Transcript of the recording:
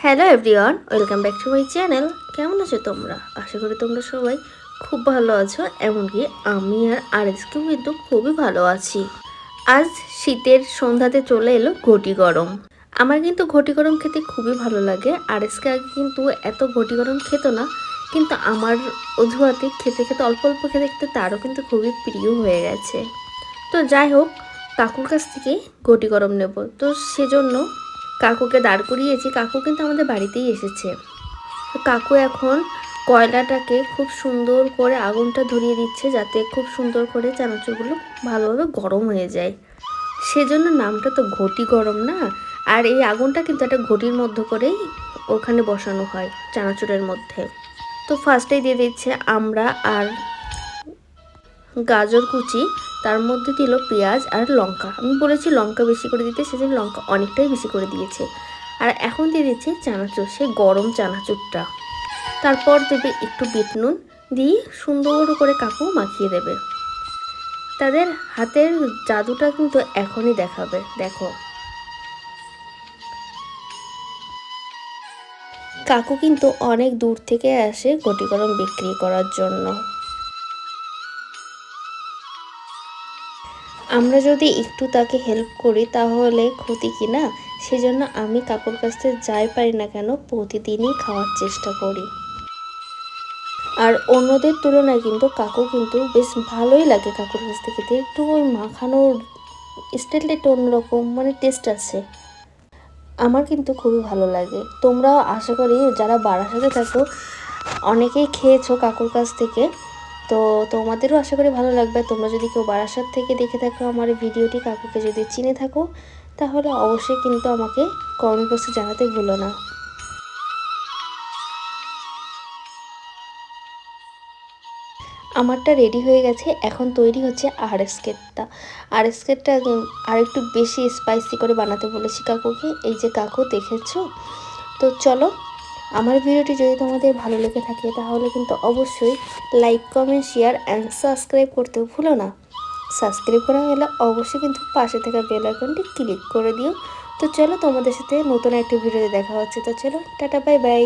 Hello everyone, welcome back to my channel. কেমন আছো তোমরা? আশা করি তোমরা সবাই খুব ভালো আছো। এমনকি আমি আর আরএসকেও কিন্তু খুবই ভালো আছি। আজ শীতের সন্ধ্যাতে চলে এলো ঘটি গরম। আমার কিন্তু ঘটি গরম খেতে খুবই ভালো লাগে। আরএসকে আগে কিন্তু এত ঘটি গরম খেত না, কিন্তু আমার অজুহাতে খেতে খেতে অল্প অল্প খেতে খেতে তারও কিন্তু খুবই প্রিয় হয়ে গেছে। তো যাই হোক, কাকুর কাছ থেকে ঘটি গরম নেব, তো সেজন্য কাকুকে দাঁড় করিয়েছি। কাকু কিন্তু আমাদের বাড়িতেই এসেছে। তো কাকু এখন কয়লাটাকে খুব সুন্দর করে আগুনটা ধরিয়ে দিচ্ছে, যাতে খুব সুন্দর করে চানাচুরগুলো ভালোভাবে গরম হয়ে যায়। সেজন্য নামটা তো ঘটি গরম না। আর এই আগুনটা কিন্তু একটা ঘটির মধ্যে করেই ওখানে বসানো হয় চানাচুরের মধ্যে। তো ফার্স্টেই দিয়ে দিচ্ছে আমরা আর গাজর কুচি, তার মধ্যে দিল পেঁয়াজ আর লঙ্কা। আমি বলেছি লঙ্কা বেশি করে দিতে, সেজন্য লঙ্কা অনেকটাই বেশি করে দিয়েছে। আর এখন দিয়ে দিচ্ছে চানাচুর, সে গরম চানাচুরটা। তারপর দেবে একটু বিট নুন, দিয়ে সুন্দর করে কাকু মাখিয়ে দেবে। তাদের হাতের জাদুটা কিন্তু এখনই দেখাবে। দেখো, কাকু কিন্তু অনেক দূর থেকে আসে ঘটি গরম বিক্রি করার জন্য। আমরা যদি একটু তাকে হেল্প করি তাহলে ক্ষতি কি না? সেজন্য আমি কাকুর কাছ থেকে যাই পারি না কেন প্রতিদিনই খাওয়ার চেষ্টা করি। আর অন্যদের তুলনায় কিন্তু কাকু কিন্তু বেশ ভালোই লাগে কাকুর কাছ থেকে খেতে। একটু ওই মাখানোর স্টাইলটা একটু অন্যরকম, মানে টেস্ট আছে। আমার কিন্তু খুবই ভালো লাগে। তোমরাও আশা করি যারা বারাসাতে থাকো অনেকেই খেয়েছো কাকুর কাছ থেকে, তো তোমাদেরও আশা করি ভালো লাগবে। তোমরা যদি কেউ বারাসাত থেকে দেখে থাকো আমার ভিডিওটি, কাকুকে যদি চিনে থাকো, তাহলে অবশ্যই কিন্তু আমাকে কমেন্ট বক্সে জানাতে ভুলো না। আমারটা রেডি হয়ে গেছে, এখন তৈরি হচ্ছে আরএসকেটটা। আরএসকেটটা আর একটু বেশি স্পাইসি করে বানাতে বলেছি কাকুকে। এই যে কাকু দেখেছো। তো চলো, আমার ভিডিওটি যদি তোমাদের ভালো লেগে থাকে তাহলে কিন্তু অবশ্যই like, comment, share and subscribe করতে ভুলো না। সাবস্ক্রাইব করা হলে অবশ্যই কিন্তু পাশে থাকা বেল আইকনটি ক্লিক করে দিও। তো চলো, তোমাদের সাথে নতুন একটি ভিডিওতে দেখা হচ্ছে। তো চলো, টাটা, বাই বাই।